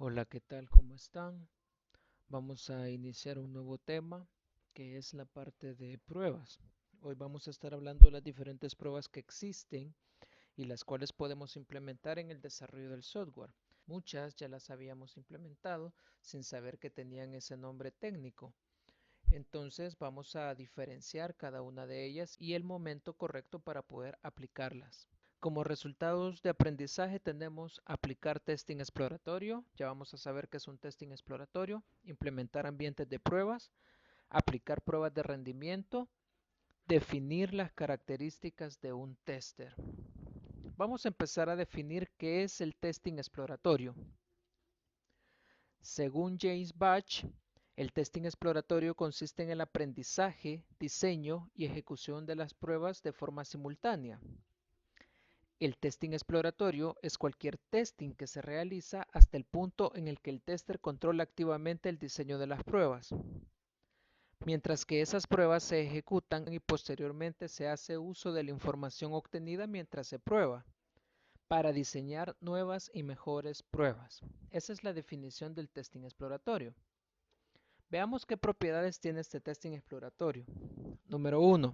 Hola, ¿qué tal? ¿Cómo están? Vamos a iniciar un nuevo tema que es la parte de pruebas. Hoy vamos a estar hablando de las diferentes pruebas que existen y las cuales podemos implementar en el desarrollo del software. Muchas ya las habíamos implementado sin saber que tenían ese nombre técnico. Entonces vamos a diferenciar cada una de ellas y el momento correcto para poder aplicarlas. Como resultados de aprendizaje tenemos aplicar testing exploratorio, ya vamos a saber qué es un testing exploratorio, implementar ambientes de pruebas, aplicar pruebas de rendimiento, definir las características de un tester. Vamos a empezar a definir qué es el testing exploratorio. Según James Batch, el testing exploratorio consiste en el aprendizaje, diseño y ejecución de las pruebas de forma simultánea. El testing exploratorio es cualquier testing que se realiza hasta el punto en el que el tester controla activamente el diseño de las pruebas, mientras que esas pruebas se ejecutan y posteriormente se hace uso de la información obtenida mientras se prueba, para diseñar nuevas y mejores pruebas. Esa es la definición del testing exploratorio. Veamos qué propiedades tiene este testing exploratorio. Número 1.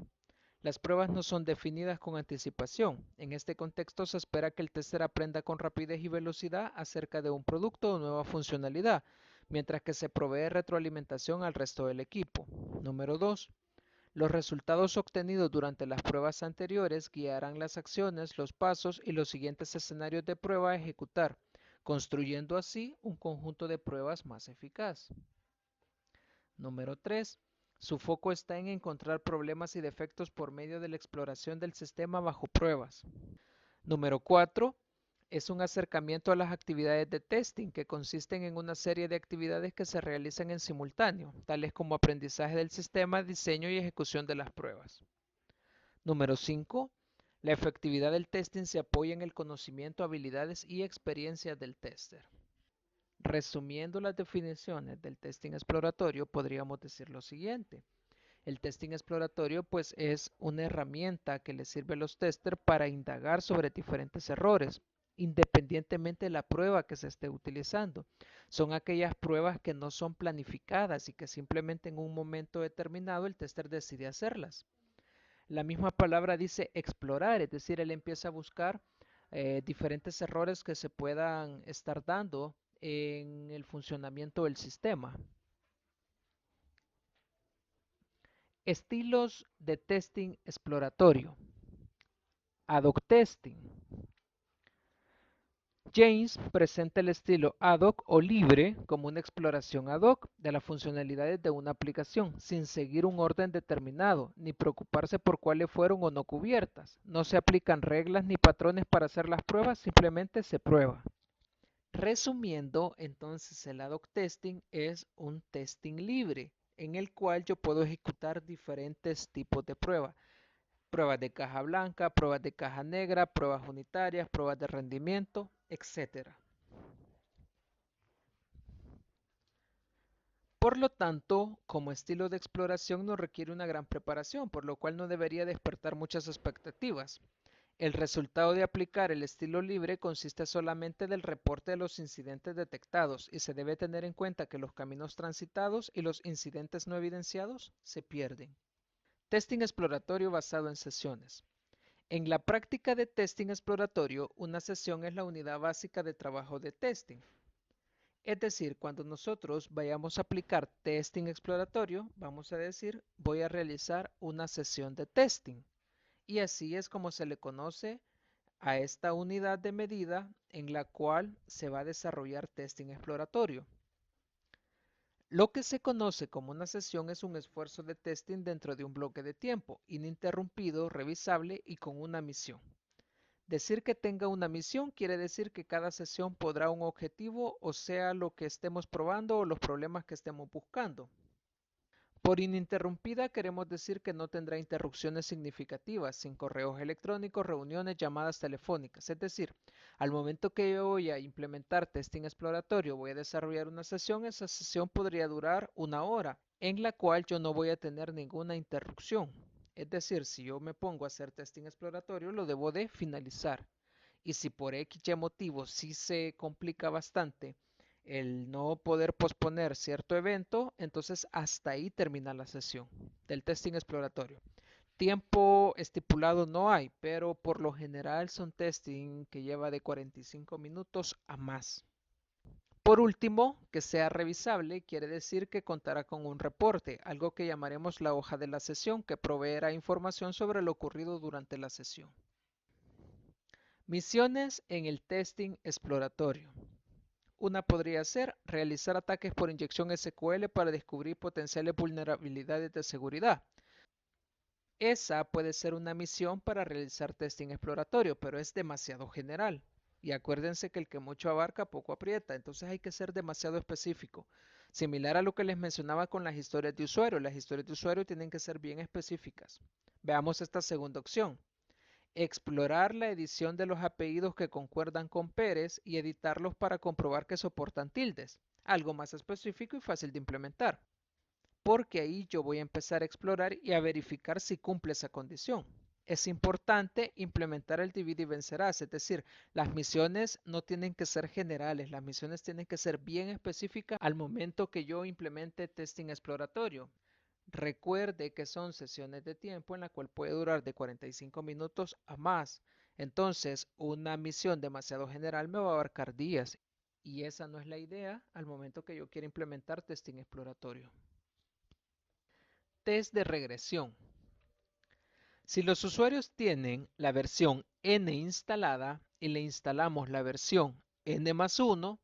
Las pruebas no son definidas con anticipación. En este contexto se espera que el tester aprenda con rapidez y velocidad acerca de un producto o nueva funcionalidad, mientras que se provee retroalimentación al resto del equipo. Número 2. Los resultados obtenidos durante las pruebas anteriores guiarán las acciones, los pasos y los siguientes escenarios de prueba a ejecutar, construyendo así un conjunto de pruebas más eficaz. Número 3. Su foco está en encontrar problemas y defectos por medio de la exploración del sistema bajo pruebas. Número 4. Es un acercamiento a las actividades de testing que consisten en una serie de actividades que se realizan en simultáneo, tales como aprendizaje del sistema, diseño y ejecución de las pruebas. Número 5. La efectividad del testing se apoya en el conocimiento, habilidades y experiencias del tester. Resumiendo las definiciones del testing exploratorio, podríamos decir lo siguiente. El testing exploratorio pues es una herramienta que le sirve a los testers para indagar sobre diferentes errores, independientemente de la prueba que se esté utilizando. Son aquellas pruebas que no son planificadas y que simplemente en un momento determinado el tester decide hacerlas. La misma palabra dice explorar, es decir, él empieza a buscar diferentes errores que se puedan estar dando en el funcionamiento del sistema. Estilos de testing exploratorio. Ad hoc testing. James presenta el estilo ad hoc o libre como una exploración ad hoc de las funcionalidades de una aplicación, sin seguir un orden determinado, ni preocuparse por cuáles fueron o no cubiertas. No se aplican reglas ni patrones para hacer las pruebas, simplemente se prueba. Resumiendo, entonces el ad hoc testing es un testing libre, en el cual yo puedo ejecutar diferentes tipos de pruebas. Pruebas de caja blanca, pruebas de caja negra, pruebas unitarias, pruebas de rendimiento, etcétera. Por lo tanto, como estilo de exploración no requiere una gran preparación, por lo cual no debería despertar muchas expectativas. El resultado de aplicar el estilo libre consiste solamente del reporte de los incidentes detectados y se debe tener en cuenta que los caminos transitados y los incidentes no evidenciados se pierden. Testing exploratorio basado en sesiones. En la práctica de testing exploratorio, una sesión es la unidad básica de trabajo de testing. Es decir, cuando nosotros vayamos a aplicar testing exploratorio, vamos a decir, voy a realizar una sesión de testing. Y así es como se le conoce a esta unidad de medida en la cual se va a desarrollar testing exploratorio. Lo que se conoce como una sesión es un esfuerzo de testing dentro de un bloque de tiempo, ininterrumpido, revisable y con una misión. Decir que tenga una misión quiere decir que cada sesión podrá un objetivo, o sea, lo que estemos probando o los problemas que estemos buscando. Por ininterrumpida queremos decir que no tendrá interrupciones significativas, sin correos electrónicos, reuniones, llamadas telefónicas. Es decir, al momento que yo voy a implementar testing exploratorio, voy a desarrollar una sesión, esa sesión podría durar una hora, en la cual yo no voy a tener ninguna interrupción. Es decir, si yo me pongo a hacer testing exploratorio, lo debo de finalizar. Y si por X motivo sí se complica bastante el no poder posponer cierto evento, entonces hasta ahí termina la sesión del testing exploratorio. Tiempo estipulado no hay, pero por lo general son testing que lleva de 45 minutos a más. Por último, que sea revisable quiere decir que contará con un reporte, algo que llamaremos la hoja de la sesión, que proveerá información sobre lo ocurrido durante la sesión. Misiones en el testing exploratorio. Una podría ser realizar ataques por inyección SQL para descubrir potenciales vulnerabilidades de seguridad. Esa puede ser una misión para realizar testing exploratorio, pero es demasiado general. Y acuérdense que el que mucho abarca, poco aprieta. Entonces hay que ser demasiado específico. Similar a lo que les mencionaba con las historias de usuario. Las historias de usuario tienen que ser bien específicas. Veamos esta segunda opción. Explorar la edición de los apellidos que concuerdan con Pérez y editarlos para comprobar que soportan tildes. Algo más específico y fácil de implementar, porque ahí yo voy a empezar a explorar y a verificar si cumple esa condición. Es importante implementar el divide y vencerás, es decir, las misiones no tienen que ser generales, las misiones tienen que ser bien específicas al momento que yo implemente testing exploratorio. Recuerde que son sesiones de tiempo en la cual puede durar de 45 minutos a más. Entonces, una misión demasiado general me va a abarcar días y esa no es la idea al momento que yo quiera implementar testing exploratorio. Test de regresión. Si los usuarios tienen la versión N instalada y le instalamos la versión N+1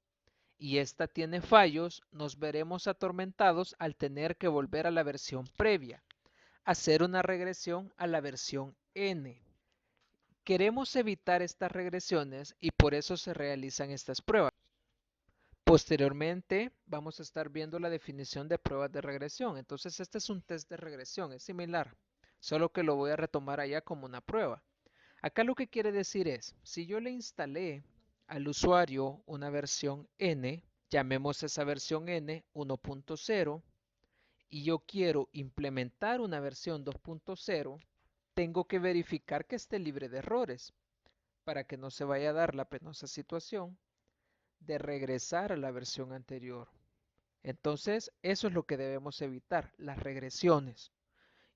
y esta tiene fallos, nos veremos atormentados al tener que volver a la versión previa, hacer una regresión a la versión N. Queremos evitar estas regresiones y por eso se realizan estas pruebas. Posteriormente vamos a estar viendo la definición de pruebas de regresión. Entonces este es un test de regresión, es similar, solo que lo voy a retomar allá como una prueba. Acá lo que quiere decir es, si yo le instalé al usuario una versión N, llamemos esa versión N 1.0, y yo quiero implementar una versión 2.0, tengo que verificar que esté libre de errores para que no se vaya a dar la penosa situación de regresar a la versión anterior. Entonces, eso es lo que debemos evitar, las regresiones.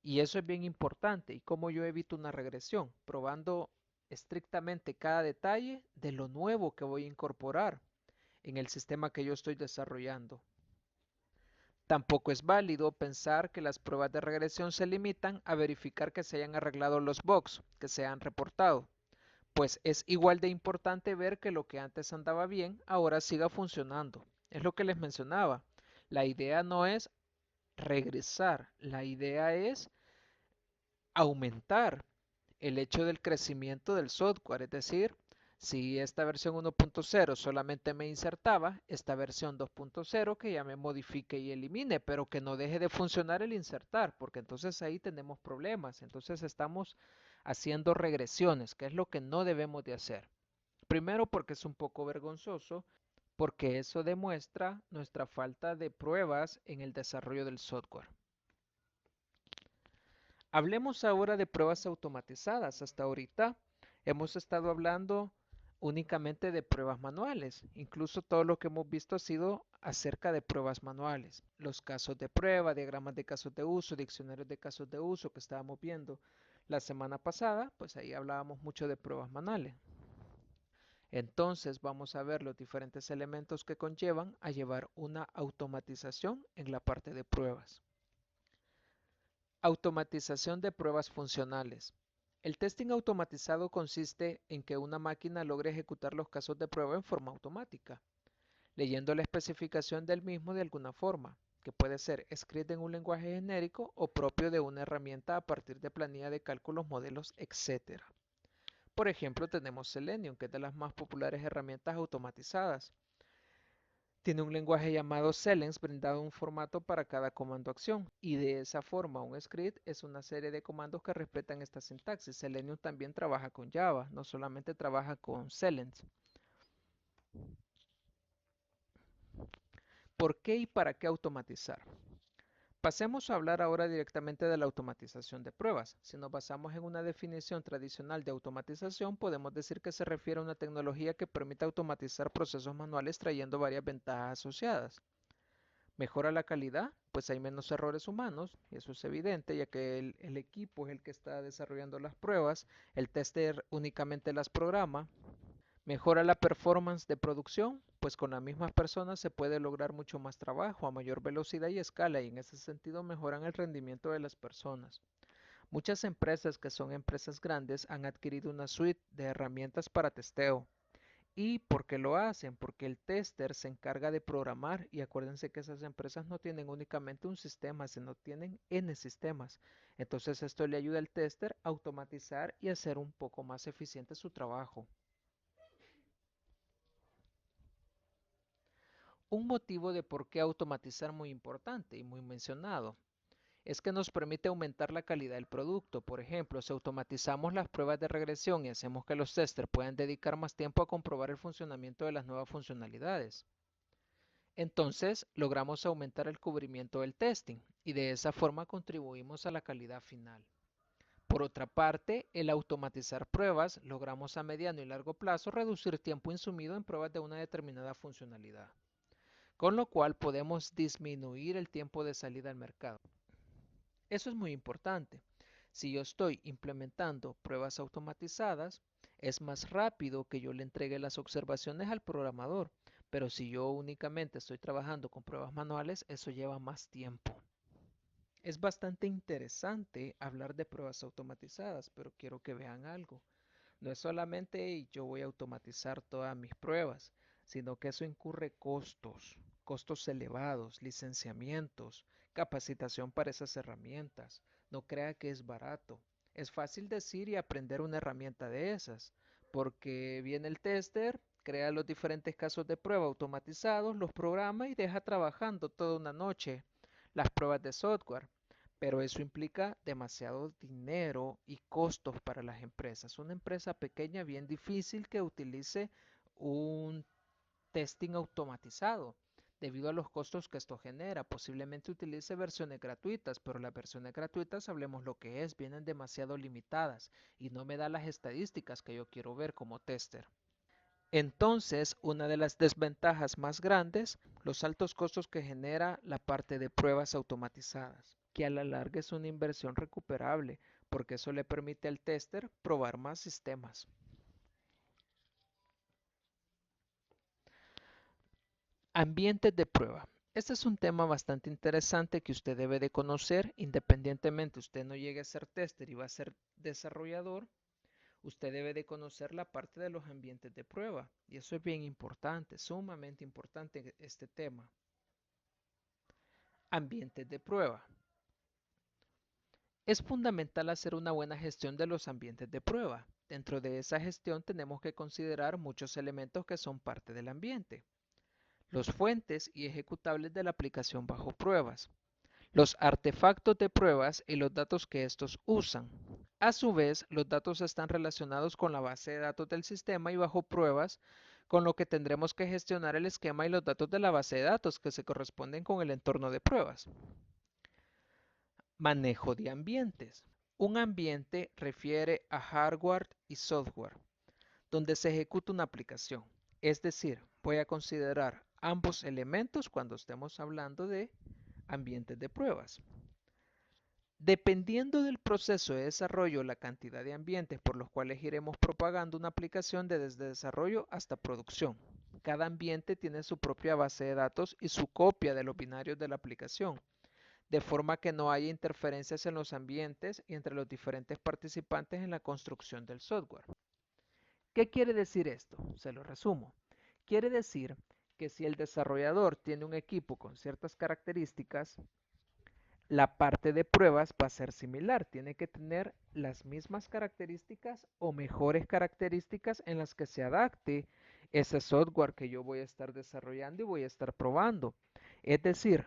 Y eso es bien importante. ¿Y cómo yo evito una regresión? Probando estrictamente cada detalle de lo nuevo que voy a incorporar en el sistema que yo estoy desarrollando. Tampoco es válido pensar que las pruebas de regresión se limitan a verificar que se hayan arreglado los bugs que se han reportado, pues es igual de importante ver que lo que antes andaba bien ahora siga funcionando. Es lo que les mencionaba. La idea no es regresar, la idea es aumentar el hecho del crecimiento del software, es decir, si esta versión 1.0 solamente me insertaba, esta versión 2.0 que ya me modifique y elimine, pero que no deje de funcionar el insertar, porque entonces ahí tenemos problemas. Entonces estamos haciendo regresiones, que es lo que no debemos de hacer. Primero porque es un poco vergonzoso, porque eso demuestra nuestra falta de pruebas en el desarrollo del software. Hablemos ahora de pruebas automatizadas. Hasta ahorita hemos estado hablando únicamente de pruebas manuales. Incluso todo lo que hemos visto ha sido acerca de pruebas manuales. Los casos de prueba, diagramas de casos de uso, diccionarios de casos de uso que estábamos viendo la semana pasada, pues ahí hablábamos mucho de pruebas manuales. Entonces vamos a ver los diferentes elementos que conllevan a llevar una automatización en la parte de pruebas. Automatización de pruebas funcionales. El testing automatizado consiste en que una máquina logre ejecutar los casos de prueba en forma automática, leyendo la especificación del mismo de alguna forma, que puede ser escrita en un lenguaje genérico o propio de una herramienta a partir de planilla de cálculos, modelos, etc. Por ejemplo, tenemos Selenium, que es de las más populares herramientas automatizadas. Tiene un lenguaje llamado Selenium brindado un formato para cada comando-acción y de esa forma un script es una serie de comandos que respetan esta sintaxis. Selenium también trabaja con Java, no solamente trabaja con Selenium. ¿Por qué y para qué automatizar? Pasemos a hablar ahora directamente de la automatización de pruebas. Si nos basamos en una definición tradicional de automatización, podemos decir que se refiere a una tecnología que permite automatizar procesos manuales trayendo varias ventajas asociadas. Mejora la calidad, pues hay menos errores humanos, y eso es evidente, ya que el equipo es el que está desarrollando las pruebas, el tester únicamente las programa. Mejora la performance de producción, pues con las mismas personas se puede lograr mucho más trabajo a mayor velocidad y escala, y en ese sentido mejoran el rendimiento de las personas. Muchas empresas que son empresas grandes han adquirido una suite de herramientas para testeo. ¿Y por qué lo hacen? Porque el tester se encarga de programar, y acuérdense que esas empresas no tienen únicamente un sistema, sino tienen N sistemas. Entonces esto le ayuda al tester a automatizar y hacer un poco más eficiente su trabajo. Un motivo de por qué automatizar muy importante y muy mencionado es que nos permite aumentar la calidad del producto. Por ejemplo, si automatizamos las pruebas de regresión y hacemos que los testers puedan dedicar más tiempo a comprobar el funcionamiento de las nuevas funcionalidades, entonces logramos aumentar el cubrimiento del testing y de esa forma contribuimos a la calidad final. Por otra parte, el automatizar pruebas, logramos a mediano y largo plazo reducir tiempo insumido en pruebas de una determinada funcionalidad, con lo cual podemos disminuir el tiempo de salida al mercado. Eso es muy importante. Si yo estoy implementando pruebas automatizadas, es más rápido que yo le entregue las observaciones al programador, pero si yo únicamente estoy trabajando con pruebas manuales, eso lleva más tiempo. Es bastante interesante hablar de pruebas automatizadas, pero quiero que vean algo. No es solamente yo voy a automatizar todas mis pruebas, sino que eso incurre costos, costos elevados, licenciamientos, capacitación para esas herramientas. No crea que es barato. Es fácil decir y aprender una herramienta de esas, porque viene el tester, crea los diferentes casos de prueba automatizados, los programa y deja trabajando toda una noche las pruebas de software. Pero eso implica demasiado dinero y costos para las empresas. Una empresa pequeña bien difícil que utilice un testing automatizado debido a los costos que esto genera. Posiblemente utilice versiones gratuitas, pero las versiones gratuitas, hablemos lo que es, vienen demasiado limitadas y no me da las estadísticas que yo quiero ver como tester. Entonces, una de las desventajas más grandes, los altos costos que genera la parte de pruebas automatizadas, que a la larga es una inversión recuperable, porque eso le permite al tester probar más sistemas. Ambientes de prueba. Este es un tema bastante interesante que usted debe de conocer, independientemente usted no llegue a ser tester y va a ser desarrollador. Usted debe de conocer la parte de los ambientes de prueba, y eso es bien importante, sumamente importante este tema. Ambientes de prueba. Es fundamental hacer una buena gestión de los ambientes de prueba. Dentro de esa gestión tenemos que considerar muchos elementos que son parte del ambiente. Los fuentes y ejecutables de la aplicación bajo pruebas, los artefactos de pruebas y los datos que estos usan. A su vez, los datos están relacionados con la base de datos del sistema y bajo pruebas, con lo que tendremos que gestionar el esquema y los datos de la base de datos que se corresponden con el entorno de pruebas. Manejo de ambientes. Un ambiente refiere a hardware y software, donde se ejecuta una aplicación. Es decir, voy a considerar ambos elementos cuando estemos hablando de ambientes de pruebas. Dependiendo del proceso de desarrollo, la cantidad de ambientes por los cuales iremos propagando una aplicación desde desarrollo hasta producción. Cada ambiente tiene su propia base de datos y su copia de los binarios de la aplicación, de forma que no haya interferencias en los ambientes y entre los diferentes participantes en la construcción del software. ¿Qué quiere decir esto? Se lo resumo. Quiere decir que si el desarrollador tiene un equipo con ciertas características, la parte de pruebas va a ser similar, tiene que tener las mismas características o mejores características en las que se adapte ese software que yo voy a estar desarrollando y voy a estar probando. Es decir,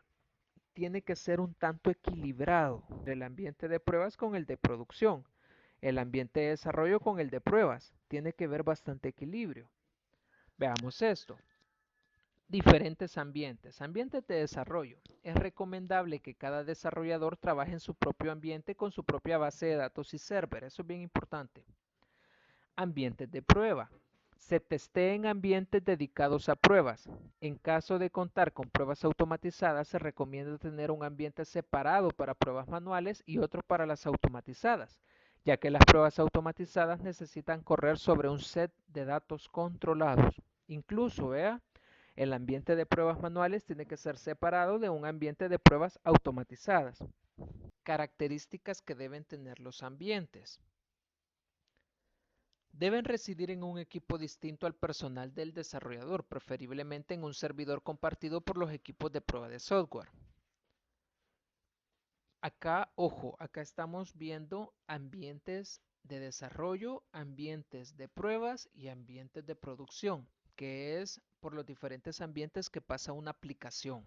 tiene que ser un tanto equilibrado el ambiente de pruebas con el de producción, el ambiente de desarrollo con el de pruebas. Tiene que haber bastante equilibrio. Veamos esto. Diferentes ambientes. Ambientes de desarrollo. Es recomendable que cada desarrollador trabaje en su propio ambiente con su propia base de datos y server. Eso es bien importante. Ambientes de prueba. Se testea en ambientes dedicados a pruebas. En caso de contar con pruebas automatizadas, se recomienda tener un ambiente separado para pruebas manuales y otro para las automatizadas, ya que las pruebas automatizadas necesitan correr sobre un set de datos controlados. Incluso, vea, el ambiente de pruebas manuales tiene que ser separado de un ambiente de pruebas automatizadas. Características que deben tener los ambientes. Deben residir en un equipo distinto al personal del desarrollador, preferiblemente en un servidor compartido por los equipos de prueba de software. Acá, ojo, acá estamos viendo ambientes de desarrollo, ambientes de pruebas y ambientes de producción, que es por los diferentes ambientes que pasa una aplicación.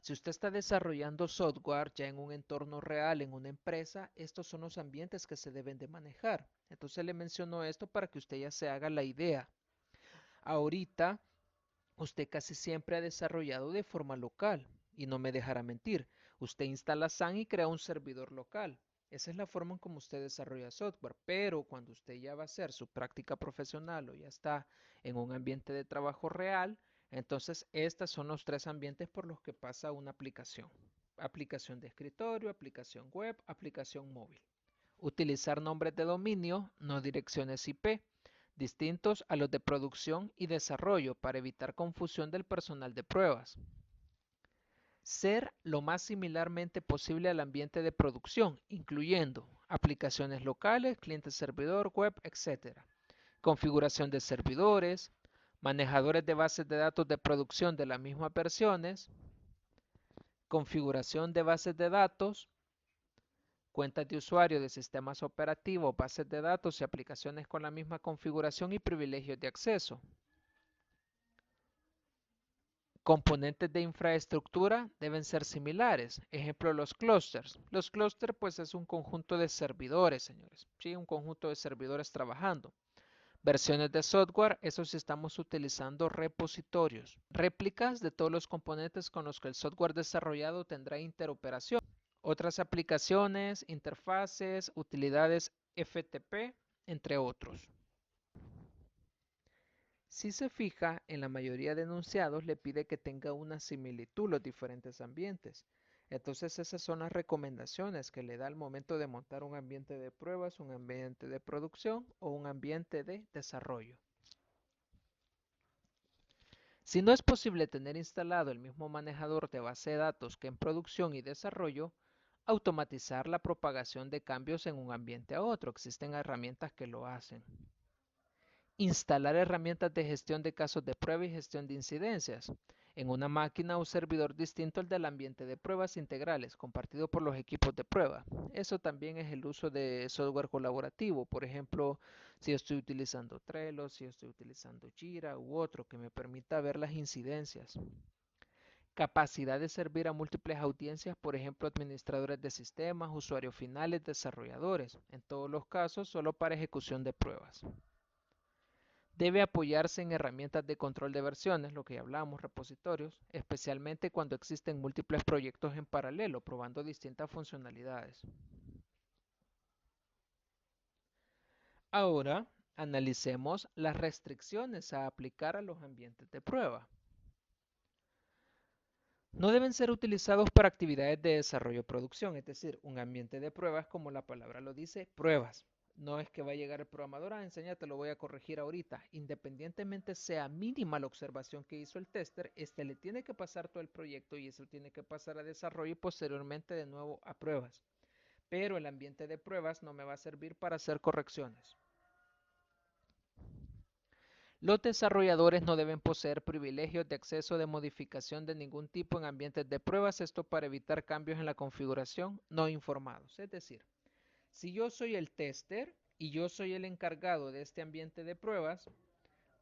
Si usted está desarrollando software ya en un entorno real, en una empresa, estos son los ambientes que se deben de manejar. Entonces le menciono esto para que usted ya se haga la idea. Ahorita, usted casi siempre ha desarrollado de forma local y no me dejará mentir. Usted instala SAN y crea un servidor local. Esa es la forma en cómo usted desarrolla software, pero cuando usted ya va a hacer su práctica profesional o ya está en un ambiente de trabajo real, entonces estos son los tres ambientes por los que pasa una aplicación. Aplicación de escritorio, aplicación web, aplicación móvil. Utilizar nombres de dominio, no direcciones IP, distintos a los de producción y desarrollo para evitar confusión del personal de pruebas. Ser lo más similarmente posible al ambiente de producción, incluyendo aplicaciones locales, cliente servidor, web, etc. Configuración de servidores, manejadores de bases de datos de producción de las mismas versiones, configuración de bases de datos, cuentas de usuario de sistemas operativos, bases de datos y aplicaciones con la misma configuración y privilegios de acceso. Componentes de infraestructura deben ser similares. Ejemplo, los clusters. Los clusters pues es un conjunto de servidores, señores. Sí, un conjunto de servidores trabajando. Versiones de software, eso sí estamos utilizando repositorios. Réplicas de todos los componentes con los que el software desarrollado tendrá interoperación. Otras aplicaciones, interfaces, utilidades FTP, entre otros. Si se fija, en la mayoría de enunciados le pide que tenga una similitud los diferentes ambientes. Entonces esas son las recomendaciones que le da al momento de montar un ambiente de pruebas, un ambiente de producción o un ambiente de desarrollo. Si no es posible tener instalado el mismo manejador de base de datos que en producción y desarrollo, automatizar la propagación de cambios en un ambiente a otro. Existen herramientas que lo hacen. Instalar herramientas de gestión de casos de prueba y gestión de incidencias en una máquina o servidor distinto al del ambiente de pruebas integrales compartido por los equipos de prueba. Eso también es el uso de software colaborativo. Por ejemplo, si estoy utilizando Trello, si estoy utilizando Jira u otro que me permita ver las incidencias. Capacidad de servir a múltiples audiencias, por ejemplo, administradores de sistemas, usuarios finales, desarrolladores. En todos los casos, solo para ejecución de pruebas. Debe apoyarse en herramientas de control de versiones, lo que ya hablamos, repositorios, especialmente cuando existen múltiples proyectos en paralelo, probando distintas funcionalidades. Ahora, analicemos las restricciones a aplicar a los ambientes de prueba. No deben ser utilizados para actividades de desarrollo o producción, es decir, un ambiente de pruebas, como la palabra lo dice, pruebas. No es que va a llegar el programador a enseñarte, lo voy a corregir ahorita. Independientemente sea mínima la observación que hizo el tester, este le tiene que pasar todo el proyecto y eso tiene que pasar a desarrollo y posteriormente de nuevo a pruebas. Pero el ambiente de pruebas no me va a servir para hacer correcciones. Los desarrolladores no deben poseer privilegios de acceso de modificación de ningún tipo en ambientes de pruebas, esto para evitar cambios en la configuración no informados. Es decir, si yo soy el tester y yo soy el encargado de este ambiente de pruebas,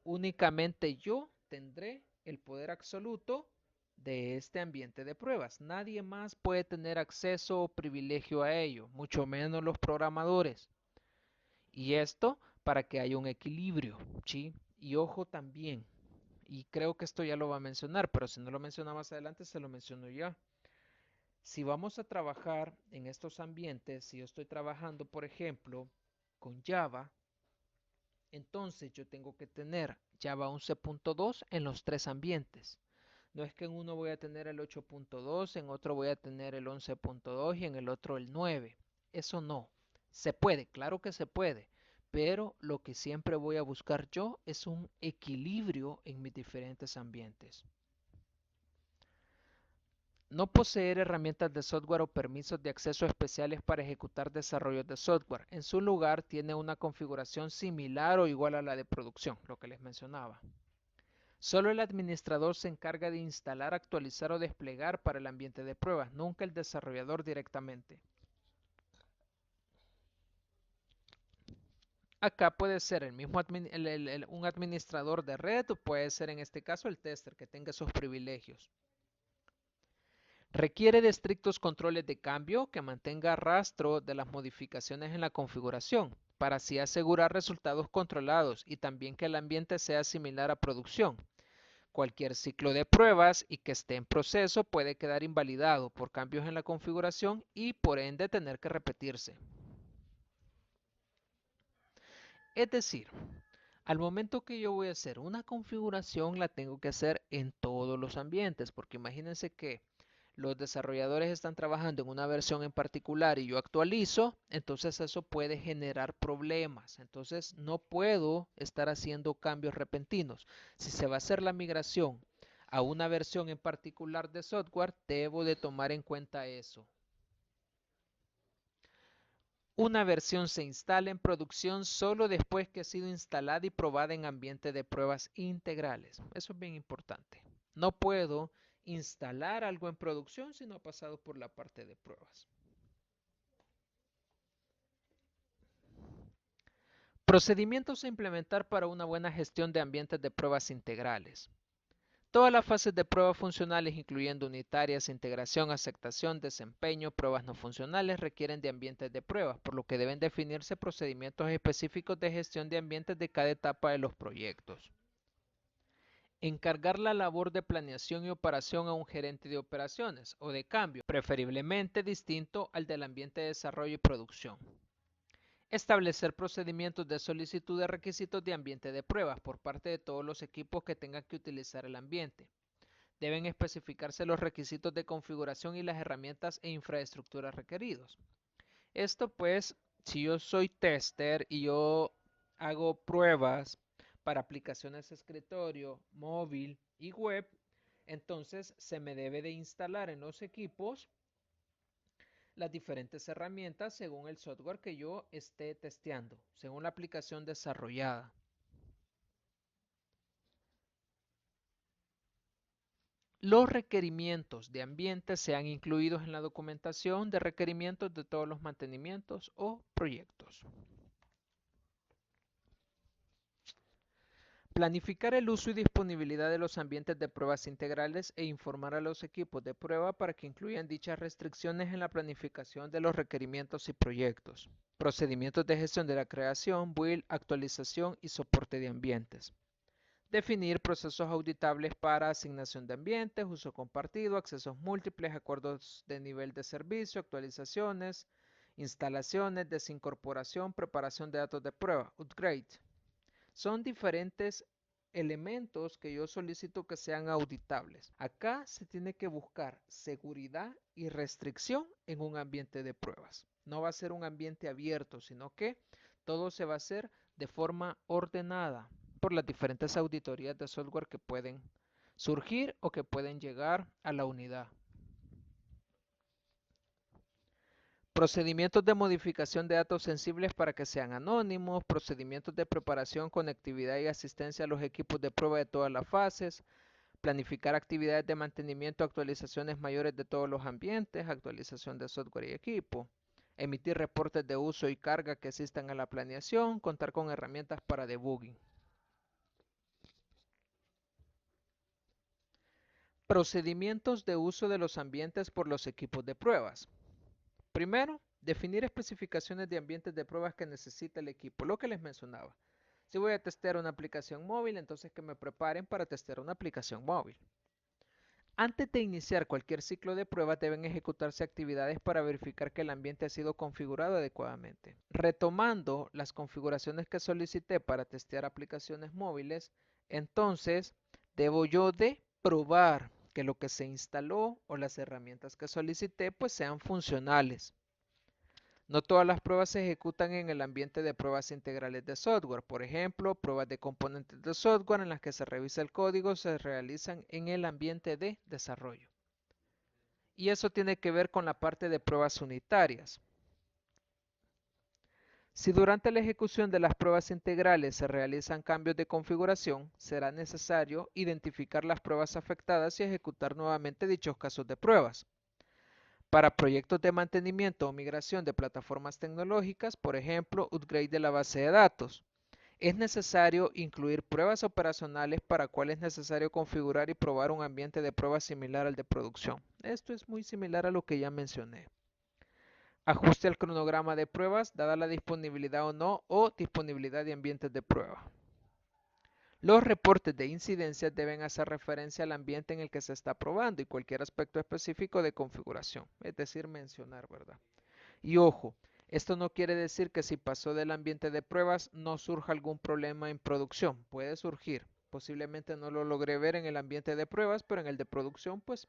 únicamente yo tendré el poder absoluto de este ambiente de pruebas. Nadie más puede tener acceso o privilegio a ello, mucho menos los programadores. Y esto para que haya un equilibrio, ¿sí? Y ojo también, y creo que esto ya lo va a mencionar, pero si no lo menciona más adelante, se lo menciono ya. Si vamos a trabajar en estos ambientes, si yo estoy trabajando, por ejemplo, con Java, entonces yo tengo que tener Java 11.2 en los tres ambientes. No es que en uno voy a tener el 8.2, en otro voy a tener el 11.2 y en el otro el 9. Eso no. Se puede, claro que se puede, pero lo que siempre voy a buscar yo es un equilibrio en mis diferentes ambientes. No poseer herramientas de software o permisos de acceso especiales para ejecutar desarrollos de software. En su lugar tiene una configuración similar o igual a la de producción, lo que les mencionaba. Solo el administrador se encarga de instalar, actualizar o desplegar para el ambiente de pruebas, nunca el desarrollador directamente. Acá puede ser el mismo un administrador de red o puede ser en este caso el tester que tenga esos privilegios. Requiere de estrictos controles de cambio que mantenga rastro de las modificaciones en la configuración, para así asegurar resultados controlados y también que el ambiente sea similar a producción. Cualquier ciclo de pruebas y que esté en proceso puede quedar invalidado por cambios en la configuración y por ende tener que repetirse. Es decir, al momento que yo voy a hacer una configuración la tengo que hacer en todos los ambientes, porque imagínense que los desarrolladores están trabajando en una versión en particular y yo actualizo, entonces eso puede generar problemas. Entonces no puedo estar haciendo cambios repentinos. Si se va a hacer la migración a una versión en particular de software, debo de tomar en cuenta eso. Una versión se instala en producción solo después que ha sido instalada y probada en ambiente de pruebas integrales. Eso es bien importante. No puedo instalar algo en producción si no ha pasado por la parte de pruebas. Procedimientos a implementar para una buena gestión de ambientes de pruebas integrales. Todas las fases de pruebas funcionales, incluyendo unitarias, integración, aceptación, desempeño, pruebas no funcionales, requieren de ambientes de pruebas, por lo que deben definirse procedimientos específicos de gestión de ambientes de cada etapa de los proyectos. Encargar la labor de planeación y operación a un gerente de operaciones o de cambio, preferiblemente distinto al del ambiente de desarrollo y producción. Establecer procedimientos de solicitud de requisitos de ambiente de pruebas por parte de todos los equipos que tengan que utilizar el ambiente. Deben especificarse los requisitos de configuración y las herramientas e infraestructuras requeridos. Esto pues, si yo soy tester y yo hago pruebas para aplicaciones de escritorio, móvil y web, entonces se me debe de instalar en los equipos las diferentes herramientas según el software que yo esté testeando, según la aplicación desarrollada. Los requerimientos de ambiente sean incluidos en la documentación de requerimientos de todos los mantenimientos o proyectos. Planificar el uso y disponibilidad de los ambientes de pruebas integrales e informar a los equipos de prueba para que incluyan dichas restricciones en la planificación de los requerimientos y proyectos. Procedimientos de gestión de la creación, build, actualización y soporte de ambientes. Definir procesos auditables para asignación de ambientes, uso compartido, accesos múltiples, acuerdos de nivel de servicio, actualizaciones, instalaciones, desincorporación, preparación de datos de prueba, upgrade. Son diferentes elementos que yo solicito que sean auditables. Acá se tiene que buscar seguridad y restricción en un ambiente de pruebas. No va a ser un ambiente abierto, sino que todo se va a hacer de forma ordenada por las diferentes auditorías de software que pueden surgir o que pueden llegar a la unidad. Procedimientos de modificación de datos sensibles para que sean anónimos, procedimientos de preparación, conectividad y asistencia a los equipos de prueba de todas las fases, planificar actividades de mantenimiento, actualizaciones mayores de todos los ambientes, actualización de software y equipo, emitir reportes de uso y carga que asistan a la planeación, contar con herramientas para debugging. Procedimientos de uso de los ambientes por los equipos de pruebas. Primero, definir especificaciones de ambientes de pruebas que necesita el equipo, lo que les mencionaba. Si voy a testear una aplicación móvil, entonces que me preparen para testear una aplicación móvil. Antes de iniciar cualquier ciclo de pruebas deben ejecutarse actividades para verificar que el ambiente ha sido configurado adecuadamente. Retomando las configuraciones que solicité para testear aplicaciones móviles, entonces debo yo de probar que lo que se instaló o las herramientas que solicité pues sean funcionales. No todas las pruebas se ejecutan en el ambiente de pruebas integrales de software. Por ejemplo, pruebas de componentes de software en las que se revisa el código se realizan en el ambiente de desarrollo. Y eso tiene que ver con la parte de pruebas unitarias. Si durante la ejecución de las pruebas integrales se realizan cambios de configuración, será necesario identificar las pruebas afectadas y ejecutar nuevamente dichos casos de pruebas. Para proyectos de mantenimiento o migración de plataformas tecnológicas, por ejemplo, upgrade de la base de datos, es necesario incluir pruebas operacionales para cuales es necesario configurar y probar un ambiente de prueba similar al de producción. Esto es muy similar a lo que ya mencioné. Ajuste al cronograma de pruebas, dada la disponibilidad o no, o disponibilidad de ambientes de prueba. Los reportes de incidencias deben hacer referencia al ambiente en el que se está probando y cualquier aspecto específico de configuración, es decir, mencionar, ¿verdad? Y ojo, esto no quiere decir que si pasó del ambiente de pruebas no surja algún problema en producción. Puede surgir. Posiblemente no lo logré ver en el ambiente de pruebas, pero en el de producción pues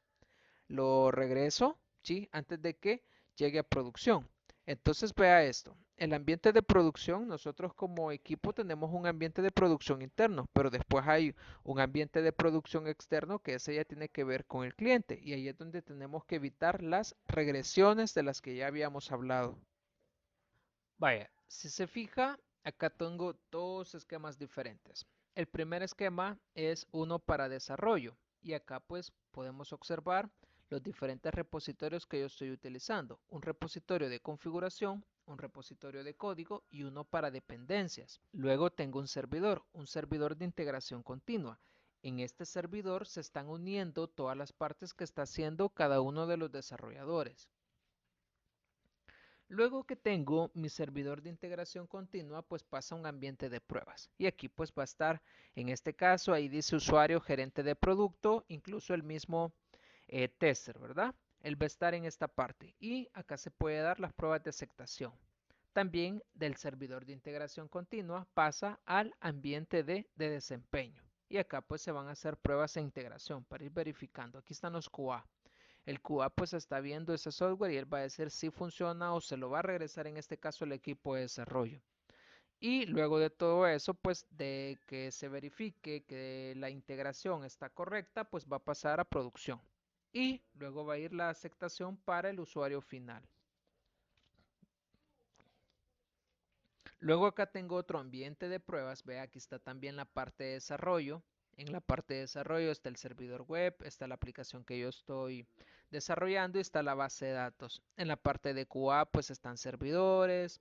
lo regreso, ¿sí? Antes de que llegue a producción. Entonces vea esto. El ambiente de producción, nosotros como equipo tenemos un ambiente de producción interno, pero después hay un ambiente de producción externo que ese ya tiene que ver con el cliente y ahí es donde tenemos que evitar las regresiones de las que ya habíamos hablado. Vaya, si se fija, acá tengo dos esquemas diferentes. El primer esquema es uno para desarrollo y acá pues podemos observar los diferentes repositorios que yo estoy utilizando. Un repositorio de configuración, un repositorio de código y uno para dependencias. Luego tengo un servidor de integración continua. En este servidor se están uniendo todas las partes que está haciendo cada uno de los desarrolladores. Luego que tengo mi servidor de integración continua, pues pasa a un ambiente de pruebas. Y aquí pues va a estar, en este caso, ahí dice usuario, gerente de producto, incluso el mismo tester, ¿verdad? Él va a estar en esta parte. Y acá se puede dar las pruebas de aceptación. También del servidor de integración continua pasa al ambiente de desempeño. Y acá pues se van a hacer pruebas de integración para ir verificando. Aquí están los QA. El QA pues está viendo ese software y él va a decir si funciona o se lo va a regresar en este caso el equipo de desarrollo. Y luego de todo eso, pues de que se verifique que la integración está correcta, pues va a pasar a producción. Y luego va a ir la aceptación para el usuario final. Luego acá tengo otro ambiente de pruebas. Ve, aquí está también la parte de desarrollo. En la parte de desarrollo está el servidor web, está la aplicación que yo estoy desarrollando y está la base de datos. En la parte de QA pues están servidores,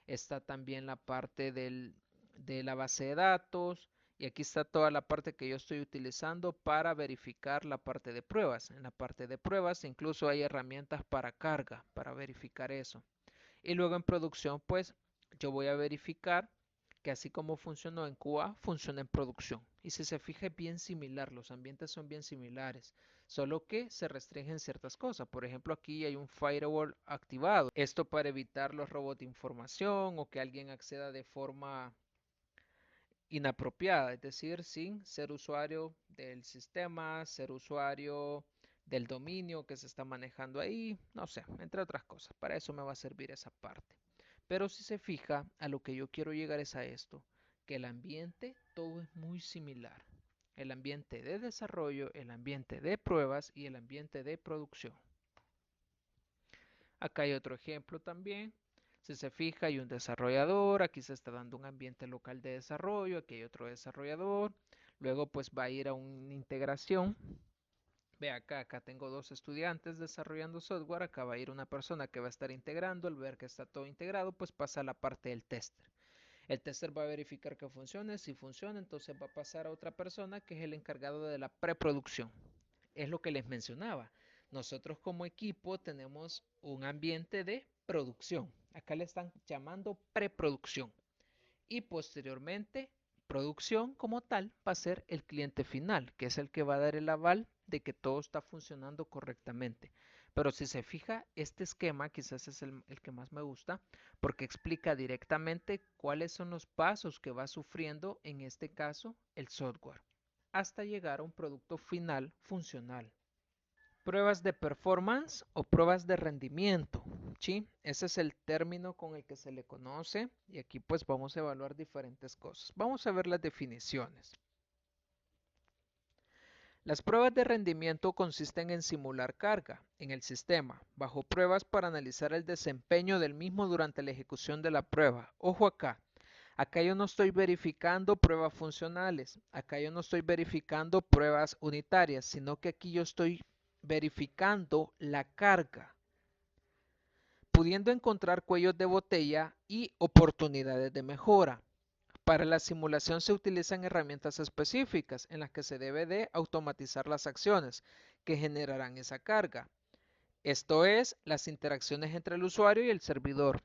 está también la parte de la base de datos y aquí está toda la parte que yo estoy utilizando para verificar la parte de pruebas. En la parte de pruebas incluso hay herramientas para carga, para verificar eso. Y luego en producción pues yo voy a verificar que así como funcionó en QA, funciona en producción. Y si se fija es bien similar, los ambientes son bien similares, solo que se restringen ciertas cosas. Por ejemplo, aquí hay un firewall activado. Esto para evitar los robots de información o que alguien acceda de forma inapropiada, es decir, sin ser usuario del sistema, ser usuario del dominio que se está manejando ahí, no sé, entre otras cosas. Para eso me va a servir esa parte. Pero si se fija, a lo que yo quiero llegar es a esto, que el ambiente todo es muy similar. El ambiente de desarrollo, el ambiente de pruebas y el ambiente de producción. Acá hay otro ejemplo también. Si se fija, hay un desarrollador, aquí se está dando un ambiente local de desarrollo, aquí hay otro desarrollador. Luego pues va a ir a una integración. Ve acá tengo dos estudiantes desarrollando software, acá va a ir una persona que va a estar integrando, al ver que está todo integrado, pues pasa a la parte del tester. El tester va a verificar que funcione, si funciona, entonces va a pasar a otra persona que es el encargado de la preproducción. Es lo que les mencionaba. Nosotros como equipo tenemos un ambiente de producción. Acá le están llamando preproducción. Y posteriormente Producción como tal va a ser el cliente final, que es el que va a dar el aval de que todo está funcionando correctamente. Pero si se fija, este esquema quizás es el que más me gusta porque explica directamente cuáles son los pasos que va sufriendo, en este caso, el software, hasta llegar a un producto final funcional. Pruebas de performance o pruebas de rendimiento, ¿sí? Ese es el término con el que se le conoce y aquí pues vamos a evaluar diferentes cosas. Vamos a ver las definiciones. Las pruebas de rendimiento consisten en simular carga en el sistema, bajo pruebas para analizar el desempeño del mismo durante la ejecución de la prueba. Ojo acá, acá yo no estoy verificando pruebas funcionales, acá yo no estoy verificando pruebas unitarias, sino que aquí yo estoy verificando la carga, pudiendo encontrar cuellos de botella y oportunidades de mejora. Para la simulación se utilizan herramientas específicas en las que se debe de automatizar las acciones que generarán esa carga. Esto es, las interacciones entre el usuario y el servidor.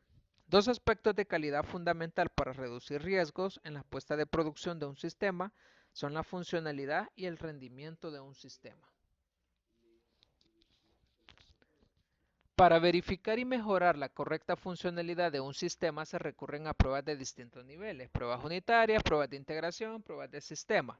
Dos aspectos de calidad fundamental para reducir riesgos en la puesta de producción de un sistema son la funcionalidad y el rendimiento de un sistema. Para verificar y mejorar la correcta funcionalidad de un sistema se recurren a pruebas de distintos niveles, pruebas unitarias, pruebas de integración, pruebas de sistema.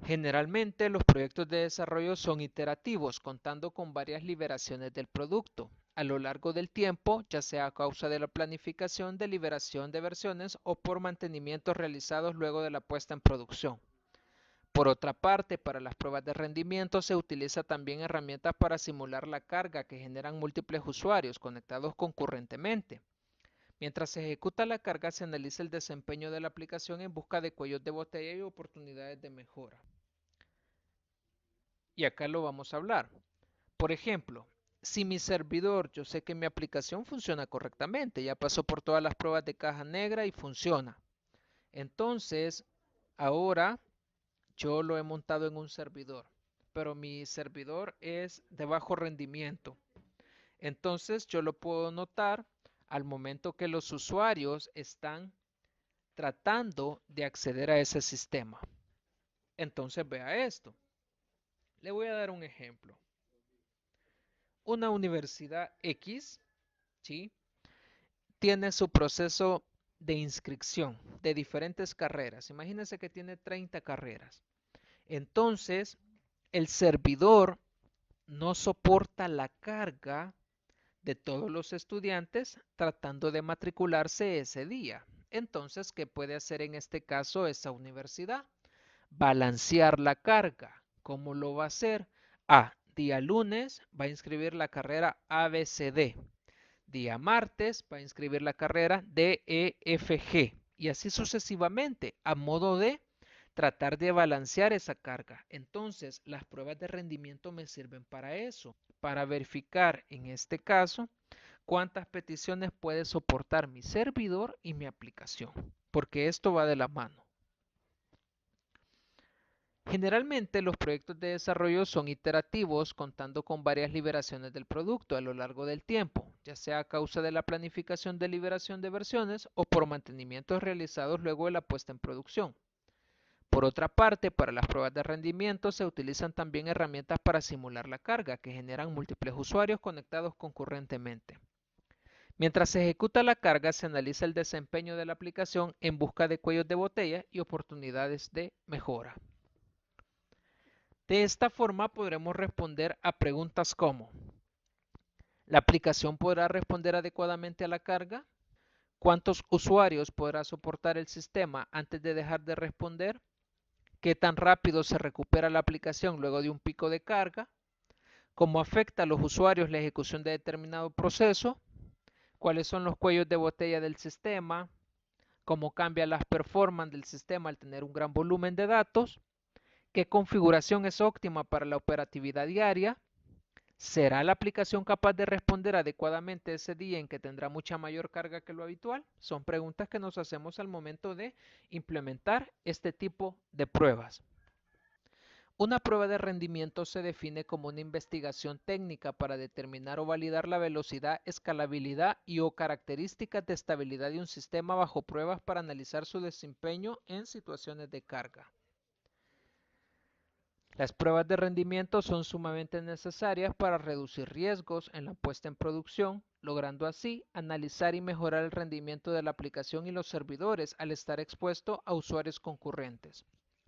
Generalmente los proyectos de desarrollo son iterativos, contando con varias liberaciones del producto a lo largo del tiempo, ya sea a causa de la planificación de liberación de versiones o por mantenimientos realizados luego de la puesta en producción. Por otra parte, para las pruebas de rendimiento se utiliza también herramientas para simular la carga que generan múltiples usuarios conectados concurrentemente. Mientras se ejecuta la carga, se analiza el desempeño de la aplicación en busca de cuellos de botella y oportunidades de mejora. Y acá lo vamos a hablar. Por ejemplo, si mi servidor, yo sé que mi aplicación funciona correctamente, ya pasó por todas las pruebas de caja negra y funciona. Entonces, ahora yo lo he montado en un servidor, pero mi servidor es de bajo rendimiento. Entonces, yo lo puedo notar al momento que los usuarios están tratando de acceder a ese sistema. Entonces, vea esto. Le voy a dar un ejemplo. Una universidad X, ¿sí?, tiene su proceso de inscripción de diferentes carreras. Imagínense que tiene 30 carreras. Entonces, el servidor no soporta la carga de todos los estudiantes tratando de matricularse ese día. Entonces, ¿qué puede hacer en este caso esa universidad? Balancear la carga. ¿Cómo lo va a hacer? Día lunes va a inscribir la carrera ABCD. Día martes va a inscribir la carrera DEFG. Y así sucesivamente, a modo de tratar de balancear esa carga. Entonces, las pruebas de rendimiento me sirven para eso, para verificar, en este caso, cuántas peticiones puede soportar mi servidor y mi aplicación, porque esto va de la mano. Generalmente los proyectos de desarrollo son iterativos, contando con varias liberaciones del producto a lo largo del tiempo, ya sea a causa de la planificación de liberación de versiones o por mantenimientos realizados luego de la puesta en producción. Por otra parte, para las pruebas de rendimiento se utilizan también herramientas para simular la carga, que generan múltiples usuarios conectados concurrentemente. Mientras se ejecuta la carga, se analiza el desempeño de la aplicación en busca de cuellos de botella y oportunidades de mejora. De esta forma podremos responder a preguntas como: ¿la aplicación podrá responder adecuadamente a la carga? ¿Cuántos usuarios podrá soportar el sistema antes de dejar de responder? ¿Qué tan rápido se recupera la aplicación luego de un pico de carga? ¿Cómo afecta a los usuarios la ejecución de determinado proceso? ¿Cuáles son los cuellos de botella del sistema? ¿Cómo cambia las performance del sistema al tener un gran volumen de datos? ¿Qué configuración es óptima para la operatividad diaria? ¿Será la aplicación capaz de responder adecuadamente ese día en que tendrá mucha mayor carga que lo habitual? Son preguntas que nos hacemos al momento de implementar este tipo de pruebas. Una prueba de rendimiento se define como una investigación técnica para determinar o validar la velocidad, escalabilidad y o características de estabilidad de un sistema bajo pruebas para analizar su desempeño en situaciones de carga. Las pruebas de rendimiento son sumamente necesarias para reducir riesgos en la puesta en producción, logrando así analizar y mejorar el rendimiento de la aplicación y los servidores al estar expuesto a usuarios concurrentes.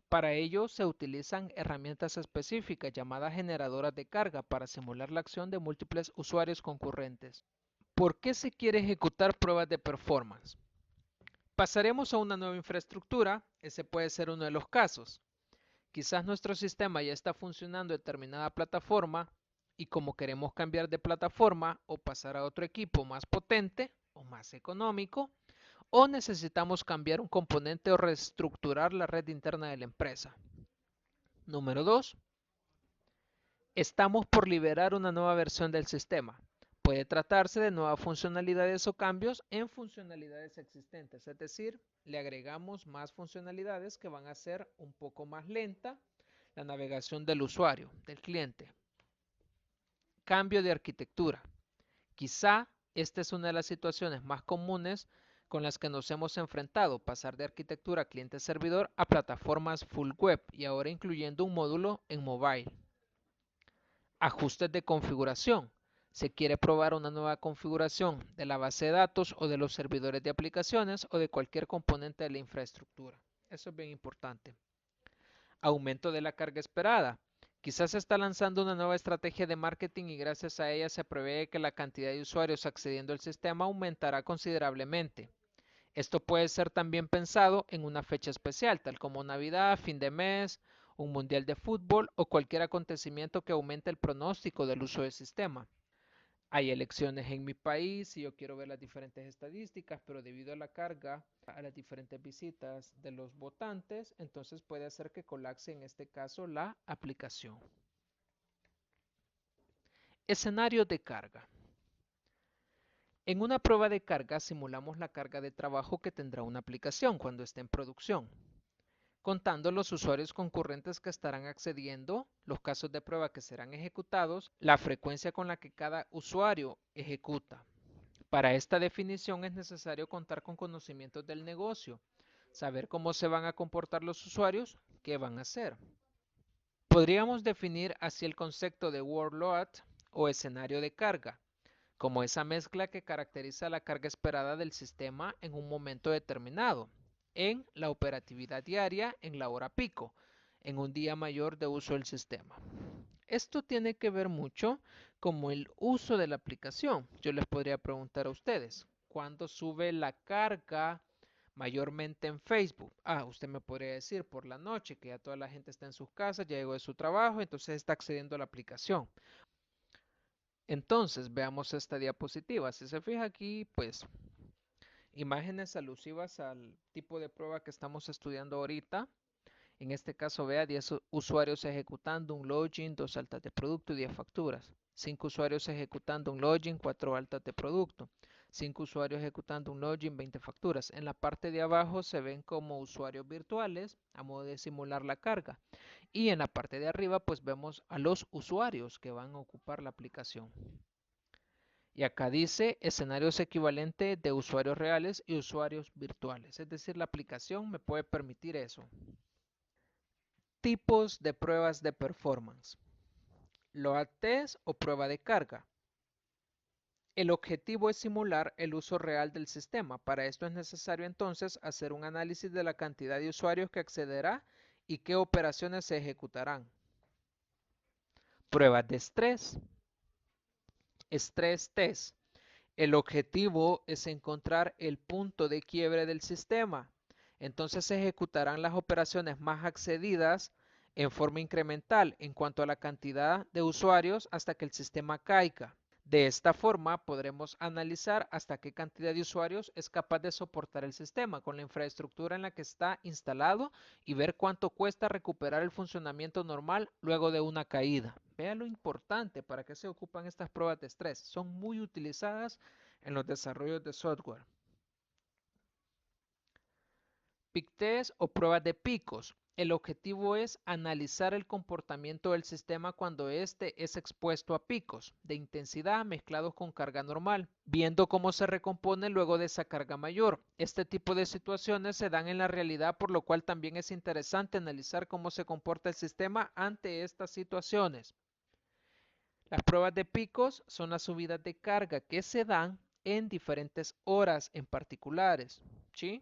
Para ello se utilizan herramientas específicas llamadas generadoras de carga para simular la acción de múltiples usuarios concurrentes. ¿Por qué se quiere ejecutar pruebas de performance? Pasaremos a una nueva infraestructura, ese puede ser uno de los casos. Quizás nuestro sistema ya está funcionando en determinada plataforma y como queremos cambiar de plataforma o pasar a otro equipo más potente o más económico, o necesitamos cambiar un componente o reestructurar la red interna de la empresa. Número 2. Estamos por liberar una nueva versión del sistema. Puede tratarse de nuevas funcionalidades o cambios en funcionalidades existentes, es decir, le agregamos más funcionalidades que van a ser un poco más lenta la navegación del usuario, del cliente. Cambio de arquitectura. Quizá esta es una de las situaciones más comunes con las que nos hemos enfrentado, pasar de arquitectura cliente-servidor a plataformas full web y ahora incluyendo un módulo en mobile. Ajustes de configuración. Se quiere probar una nueva configuración de la base de datos o de los servidores de aplicaciones o de cualquier componente de la infraestructura. Eso es bien importante. Aumento de la carga esperada. Quizás se está lanzando una nueva estrategia de marketing y gracias a ella se prevé que la cantidad de usuarios accediendo al sistema aumentará considerablemente. Esto puede ser también pensado en una fecha especial, tal como Navidad, fin de mes, un mundial de fútbol o cualquier acontecimiento que aumente el pronóstico del uso del sistema. Hay elecciones en mi país y yo quiero ver las diferentes estadísticas, pero debido a la carga, a las diferentes visitas de los votantes, entonces puede hacer que colapse en este caso la aplicación. Escenario de carga. En una prueba de carga simulamos la carga de trabajo que tendrá una aplicación cuando esté en producción, contando los usuarios concurrentes que estarán accediendo, los casos de prueba que serán ejecutados, la frecuencia con la que cada usuario ejecuta. Para esta definición es necesario contar con conocimientos del negocio, saber cómo se van a comportar los usuarios, qué van a hacer. Podríamos definir así el concepto de workload o escenario de carga, como esa mezcla que caracteriza la carga esperada del sistema en un momento determinado, en la operatividad diaria, en la hora pico, en un día mayor de uso del sistema. Esto tiene que ver mucho con el uso de la aplicación. Yo les podría preguntar a ustedes, ¿cuándo sube la carga mayormente en Facebook? Usted me podría decir por la noche, que ya toda la gente está en sus casas, ya llegó de su trabajo, entonces está accediendo a la aplicación. Entonces, veamos esta diapositiva. Si se fija aquí, pues, imágenes alusivas al tipo de prueba que estamos estudiando ahorita. En este caso, vea 10 usuarios ejecutando un login, 2 altas de producto y 10 facturas. 5 usuarios ejecutando un login, 4 altas de producto. 5 usuarios ejecutando un login, 20 facturas. En la parte de abajo se ven como usuarios virtuales a modo de simular la carga. Y en la parte de arriba pues vemos a los usuarios que van a ocupar la aplicación. Y acá dice escenarios equivalentes de usuarios reales y usuarios virtuales. Es decir, la aplicación me puede permitir eso. Tipos de pruebas de performance. Load test o prueba de carga. El objetivo es simular el uso real del sistema. Para esto es necesario entonces hacer un análisis de la cantidad de usuarios que accederá y qué operaciones se ejecutarán. Pruebas de estrés. Stress test. El objetivo es encontrar el punto de quiebre del sistema. Entonces se ejecutarán las operaciones más accedidas en forma incremental en cuanto a la cantidad de usuarios hasta que el sistema caiga. De esta forma podremos analizar hasta qué cantidad de usuarios es capaz de soportar el sistema con la infraestructura en la que está instalado y ver cuánto cuesta recuperar el funcionamiento normal luego de una caída. Vea lo importante para qué se ocupan estas pruebas de estrés. Son muy utilizadas en los desarrollos de software. Peak test o pruebas de picos. El objetivo es analizar el comportamiento del sistema cuando éste es expuesto a picos de intensidad mezclados con carga normal, viendo cómo se recompone luego de esa carga mayor. Este tipo de situaciones se dan en la realidad, por lo cual también es interesante analizar cómo se comporta el sistema ante estas situaciones. Las pruebas de picos son las subidas de carga que se dan en diferentes horas en particulares, ¿sí?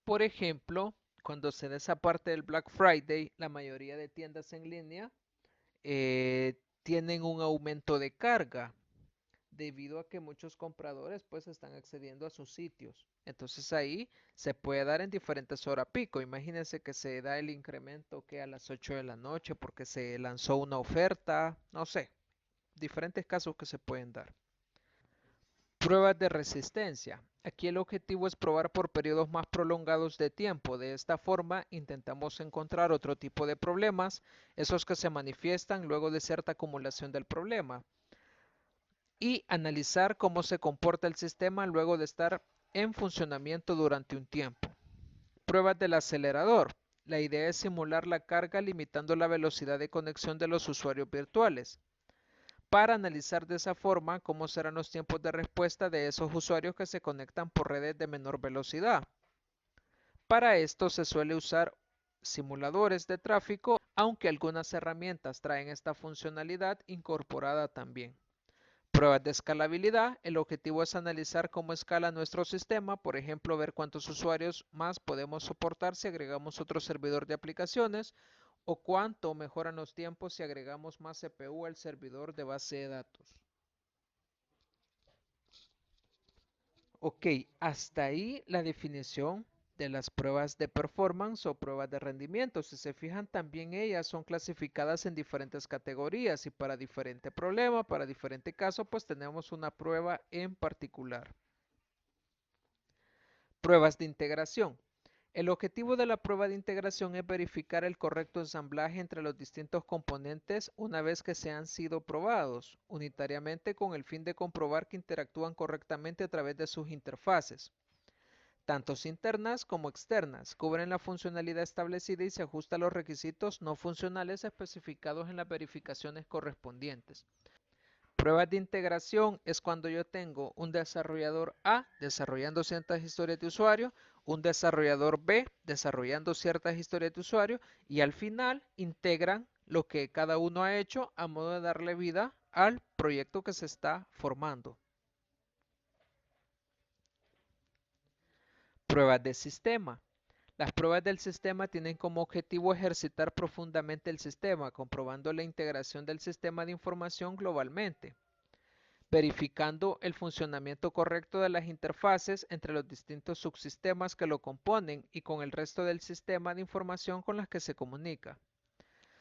Por ejemplo, cuando se da esa parte del Black Friday, la mayoría de tiendas en línea tienen un aumento de carga debido a que muchos compradores pues están accediendo a sus sitios. Entonces ahí se puede dar en diferentes horas pico. Imagínense que se da el incremento que a las 8 de la noche porque se lanzó una oferta, no sé, diferentes casos que se pueden dar. Pruebas de resistencia. Aquí el objetivo es probar por periodos más prolongados de tiempo. De esta forma intentamos encontrar otro tipo de problemas, esos que se manifiestan luego de cierta acumulación del problema, y analizar cómo se comporta el sistema luego de estar en funcionamiento durante un tiempo. Pruebas del acelerador. La idea es simular la carga limitando la velocidad de conexión de los usuarios virtuales, para analizar de esa forma cómo serán los tiempos de respuesta de esos usuarios que se conectan por redes de menor velocidad. Para esto se suele usar simuladores de tráfico, aunque algunas herramientas traen esta funcionalidad incorporada también. Pruebas de escalabilidad. El objetivo es analizar cómo escala nuestro sistema, por ejemplo, ver cuántos usuarios más podemos soportar si agregamos otro servidor de aplicaciones, o cuánto mejoran los tiempos si agregamos más CPU al servidor de base de datos. Ok, hasta ahí la definición de las pruebas de performance o pruebas de rendimiento. Si se fijan, también ellas son clasificadas en diferentes categorías y para diferente problema, para diferente caso, pues tenemos una prueba en particular. Pruebas de integración. El objetivo de la prueba de integración es verificar el correcto ensamblaje entre los distintos componentes una vez que se han sido probados, unitariamente con el fin de comprobar que interactúan correctamente a través de sus interfaces, tanto internas como externas, cubren la funcionalidad establecida y se ajusta a los requisitos no funcionales especificados en las verificaciones correspondientes. Pruebas de integración es cuando yo tengo un desarrollador A desarrollando ciertas historias de usuario, un desarrollador B desarrollando ciertas historias de usuario y al final integran lo que cada uno ha hecho a modo de darle vida al proyecto que se está formando. Pruebas de sistema. Las pruebas del sistema tienen como objetivo ejercitar profundamente el sistema, comprobando la integración del sistema de información globalmente, verificando el funcionamiento correcto de las interfaces entre los distintos subsistemas que lo componen y con el resto del sistema de información con las que se comunica.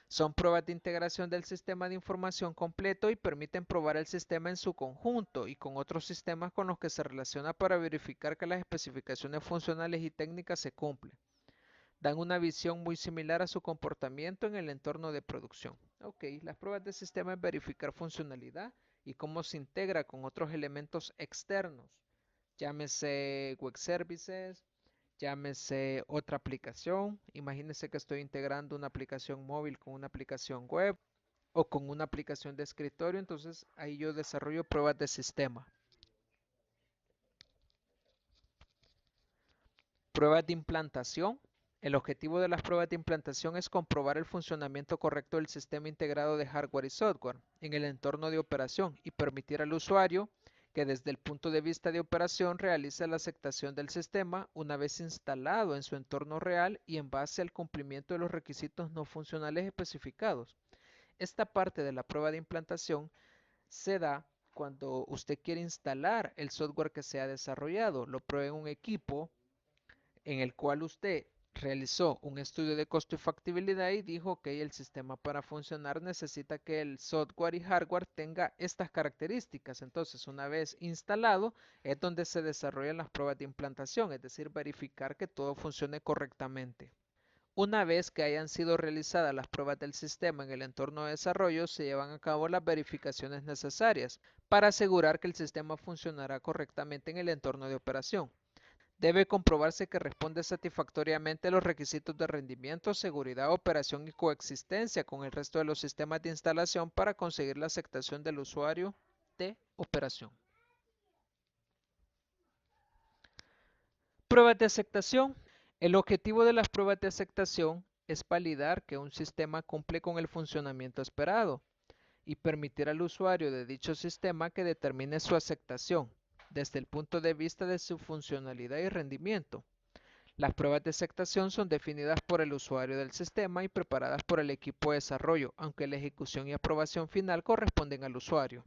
Son pruebas de integración del sistema de información completo y permiten probar el sistema en su conjunto y con otros sistemas con los que se relaciona para verificar que las especificaciones funcionales y técnicas se cumplen. Dan una visión muy similar a su comportamiento en el entorno de producción. Ok, las pruebas de sistema es verificar funcionalidad y cómo se integra con otros elementos externos. Llámese web services, llámese otra aplicación. Imagínense que estoy integrando una aplicación móvil con una aplicación web o con una aplicación de escritorio, entonces ahí yo desarrollo pruebas de sistema. Pruebas de implantación. El objetivo de las pruebas de implantación es comprobar el funcionamiento correcto del sistema integrado de hardware y software en el entorno de operación y permitir al usuario que desde el punto de vista de operación realice la aceptación del sistema una vez instalado en su entorno real y en base al cumplimiento de los requisitos no funcionales especificados. Esta parte de la prueba de implantación se da cuando usted quiere instalar el software que se ha desarrollado, lo prueba en un equipo en el cual usted realizó un estudio de costo y factibilidad y dijo que el sistema para funcionar necesita que el software y hardware tenga estas características. Entonces, una vez instalado, es donde se desarrollan las pruebas de implantación, es decir, verificar que todo funcione correctamente. Una vez que hayan sido realizadas las pruebas del sistema en el entorno de desarrollo, se llevan a cabo las verificaciones necesarias para asegurar que el sistema funcionará correctamente en el entorno de operación. Debe comprobarse que responde satisfactoriamente a los requisitos de rendimiento, seguridad, operación y coexistencia con el resto de los sistemas de instalación para conseguir la aceptación del usuario de operación. Pruebas de aceptación. El objetivo de las pruebas de aceptación es validar que un sistema cumple con el funcionamiento esperado y permitir al usuario de dicho sistema que determine su aceptación desde el punto de vista de su funcionalidad y rendimiento. Las pruebas de aceptación son definidas por el usuario del sistema y preparadas por el equipo de desarrollo, aunque la ejecución y aprobación final corresponden al usuario.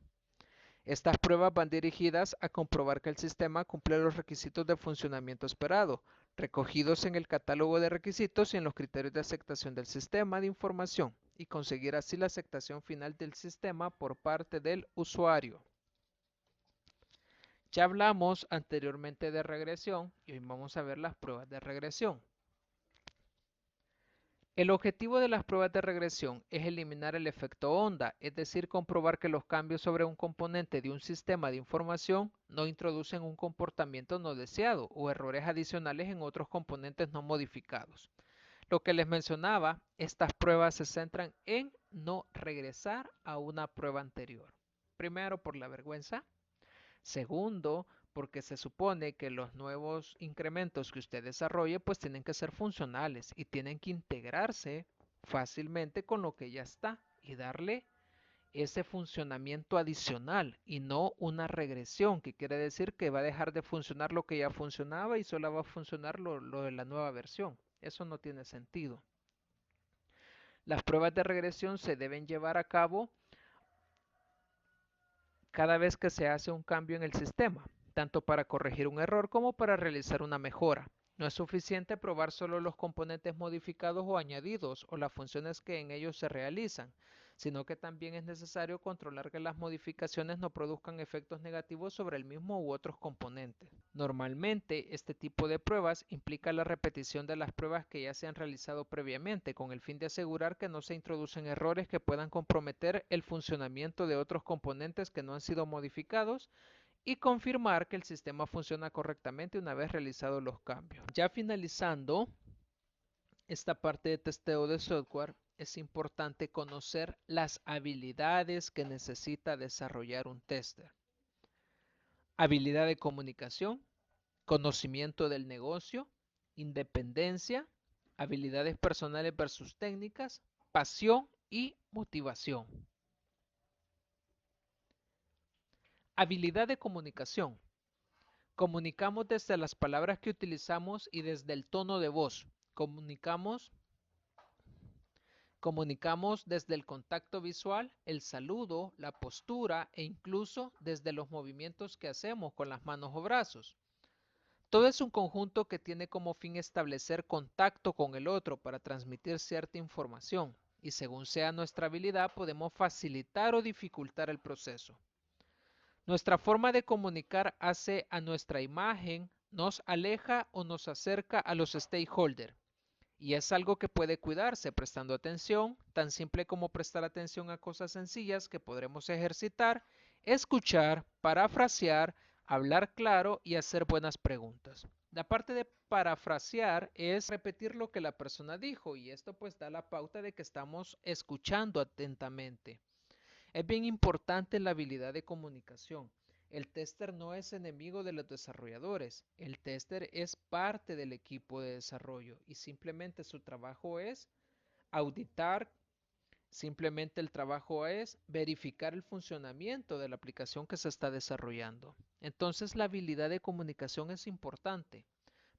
Estas pruebas van dirigidas a comprobar que el sistema cumple los requisitos de funcionamiento esperado, recogidos en el catálogo de requisitos y en los criterios de aceptación del sistema de información, y conseguir así la aceptación final del sistema por parte del usuario. Ya hablamos anteriormente de regresión y hoy vamos a ver las pruebas de regresión. El objetivo de las pruebas de regresión es eliminar el efecto onda, es decir, comprobar que los cambios sobre un componente de un sistema de información no introducen un comportamiento no deseado o errores adicionales en otros componentes no modificados. Lo que les mencionaba, estas pruebas se centran en no regresar a una prueba anterior. Primero, por la vergüenza. Segundo, porque se supone que los nuevos incrementos que usted desarrolle pues tienen que ser funcionales y tienen que integrarse fácilmente con lo que ya está y darle ese funcionamiento adicional y no una regresión, que quiere decir que va a dejar de funcionar lo que ya funcionaba y solo va a funcionar lo de la nueva versión. Eso no tiene sentido. Las pruebas de regresión se deben llevar a cabo cada vez que se hace un cambio en el sistema, tanto para corregir un error como para realizar una mejora. No es suficiente probar solo los componentes modificados o añadidos o las funciones que en ellos se realizan, sino que también es necesario controlar que las modificaciones no produzcan efectos negativos sobre el mismo u otros componentes. Normalmente, este tipo de pruebas implica la repetición de las pruebas que ya se han realizado previamente, con el fin de asegurar que no se introducen errores que puedan comprometer el funcionamiento de otros componentes que no han sido modificados y confirmar que el sistema funciona correctamente una vez realizados los cambios. Ya finalizando esta parte de testeo de software, es importante conocer las habilidades que necesita desarrollar un tester. Habilidad de comunicación, conocimiento del negocio, independencia, habilidades personales versus técnicas, pasión y motivación. Habilidad de comunicación. Comunicamos desde las palabras que utilizamos y desde el tono de voz. Comunicamos desde el contacto visual, el saludo, la postura e incluso desde los movimientos que hacemos con las manos o brazos. Todo es un conjunto que tiene como fin establecer contacto con el otro para transmitir cierta información y según sea nuestra habilidad podemos facilitar o dificultar el proceso. Nuestra forma de comunicar hace a nuestra imagen, nos aleja o nos acerca a los stakeholders. Y es algo que puede cuidarse prestando atención, tan simple como prestar atención a cosas sencillas que podremos ejercitar, escuchar, parafrasear, hablar claro y hacer buenas preguntas. La parte de parafrasear es repetir lo que la persona dijo y esto pues da la pauta de que estamos escuchando atentamente. Es bien importante la habilidad de comunicación. El tester no es enemigo de los desarrolladores. El tester es parte del equipo de desarrollo y simplemente su trabajo es auditar, simplemente el trabajo es verificar el funcionamiento de la aplicación que se está desarrollando. Entonces la habilidad de comunicación es importante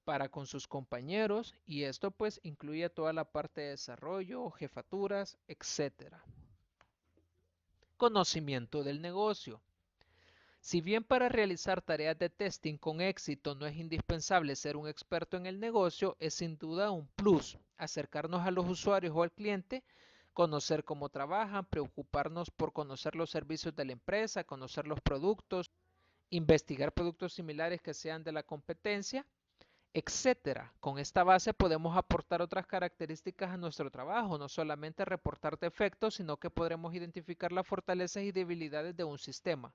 para con sus compañeros y esto pues incluye toda la parte de desarrollo, jefaturas, etcétera. Conocimiento del negocio. Si bien para realizar tareas de testing con éxito no es indispensable ser un experto en el negocio, es sin duda un plus acercarnos a los usuarios o al cliente, conocer cómo trabajan, preocuparnos por conocer los servicios de la empresa, conocer los productos, investigar productos similares que sean de la competencia, etcétera. Con esta base podemos aportar otras características a nuestro trabajo, no solamente reportar defectos, sino que podremos identificar las fortalezas y debilidades de un sistema.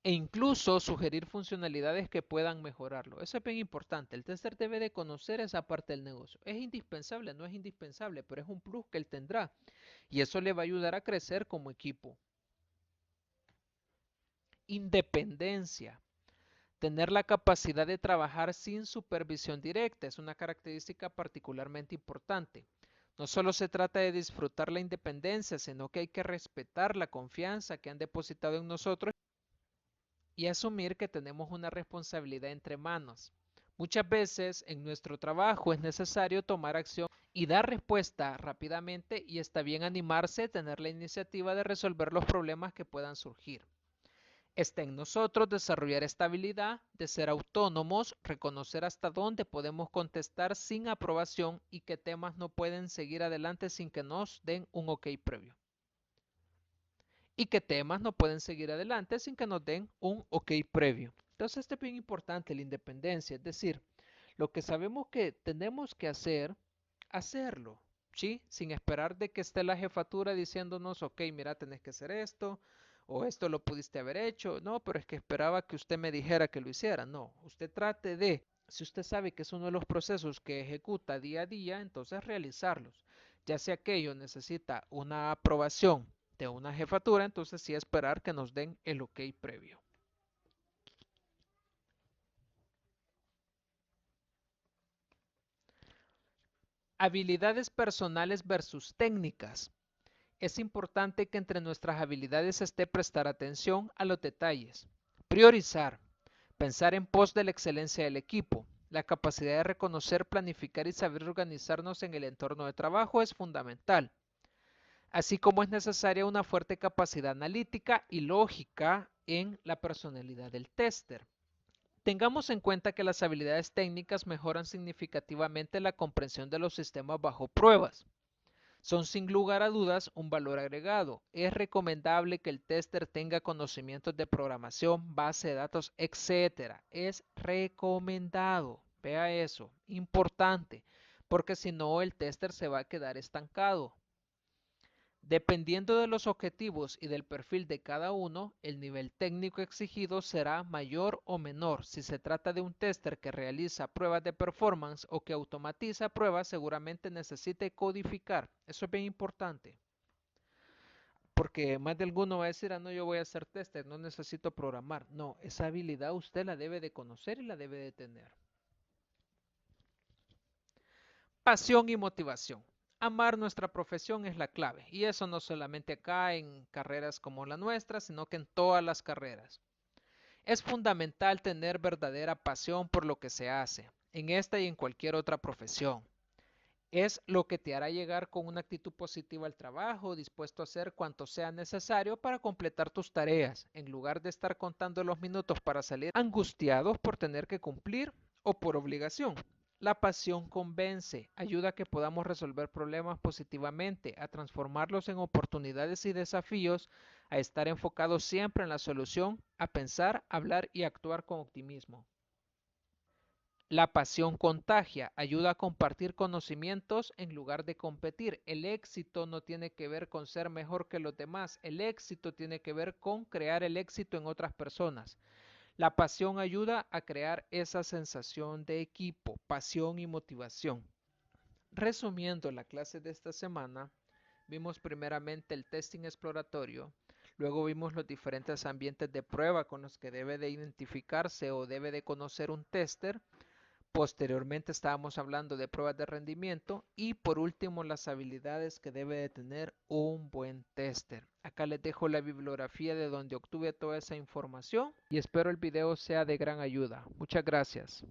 e incluso sugerir funcionalidades que puedan mejorarlo. Eso es bien importante. El tester debe de conocer esa parte del negocio. Es indispensable, no es indispensable, pero es un plus que él tendrá y eso le va a ayudar a crecer como equipo. Independencia. Tener la capacidad de trabajar sin supervisión directa es una característica particularmente importante. No solo se trata de disfrutar la independencia, sino que hay que respetar la confianza que han depositado en nosotros y asumir que tenemos una responsabilidad entre manos. Muchas veces en nuestro trabajo es necesario tomar acción y dar respuesta rápidamente y está bien animarse, tener la iniciativa de resolver los problemas que puedan surgir. Está en nosotros desarrollar esta habilidad de ser autónomos, reconocer hasta dónde podemos contestar sin aprobación y qué temas no pueden seguir adelante sin que nos den un ok previo. Y qué temas no pueden seguir adelante sin que nos den un ok previo. Entonces, esto es bien importante, la independencia, es decir, lo que sabemos que tenemos que hacer, hacerlo, ¿sí? Sin esperar de que esté la jefatura diciéndonos, ok, mira, tenés que hacer esto, o esto lo pudiste haber hecho. No, pero es que esperaba que usted me dijera que lo hiciera. No, usted trate de, si usted sabe que es uno de los procesos que ejecuta día a día, entonces realizarlos. Ya sea que ello necesita una aprobación de una jefatura, entonces sí esperar que nos den el ok previo. Habilidades personales versus técnicas. Es importante que entre nuestras habilidades esté prestar atención a los detalles, priorizar, pensar en pos de la excelencia del equipo. La capacidad de reconocer, planificar y saber organizarnos en el entorno de trabajo es fundamental, así como es necesaria una fuerte capacidad analítica y lógica en la personalidad del tester. Tengamos en cuenta que las habilidades técnicas mejoran significativamente la comprensión de los sistemas bajo pruebas. Son sin lugar a dudas un valor agregado. Es recomendable que el tester tenga conocimientos de programación, base de datos, etcétera. Es recomendado. Vea eso, importante, porque si no el tester se va a quedar estancado. Dependiendo de los objetivos y del perfil de cada uno, el nivel técnico exigido será mayor o menor. Si se trata de un tester que realiza pruebas de performance o que automatiza pruebas, seguramente necesite codificar. Eso es bien importante. Porque más de alguno va a decir, ah, no, yo voy a ser tester, no necesito programar. No, esa habilidad usted la debe de conocer y la debe de tener. Pasión y motivación. Amar nuestra profesión es la clave y eso no solamente acá en carreras como la nuestra, sino que en todas las carreras. Es fundamental tener verdadera pasión por lo que se hace, en esta y en cualquier otra profesión. Es lo que te hará llegar con una actitud positiva al trabajo, dispuesto a hacer cuanto sea necesario para completar tus tareas, en lugar de estar contando los minutos para salir angustiados por tener que cumplir o por obligación. La pasión convence, ayuda a que podamos resolver problemas positivamente, a transformarlos en oportunidades y desafíos, a estar enfocados siempre en la solución, a pensar, hablar y actuar con optimismo. La pasión contagia, ayuda a compartir conocimientos en lugar de competir. El éxito no tiene que ver con ser mejor que los demás, el éxito tiene que ver con crear el éxito en otras personas. La pasión ayuda a crear esa sensación de equipo, pasión y motivación. Resumiendo la clase de esta semana, vimos primeramente el testing exploratorio, luego vimos los diferentes ambientes de prueba con los que debe de identificarse o debe de conocer un tester. Posteriormente estábamos hablando de pruebas de rendimiento y por último las habilidades que debe de tener un buen tester. Acá les dejo la bibliografía de donde obtuve toda esa información y espero el video sea de gran ayuda. Muchas gracias.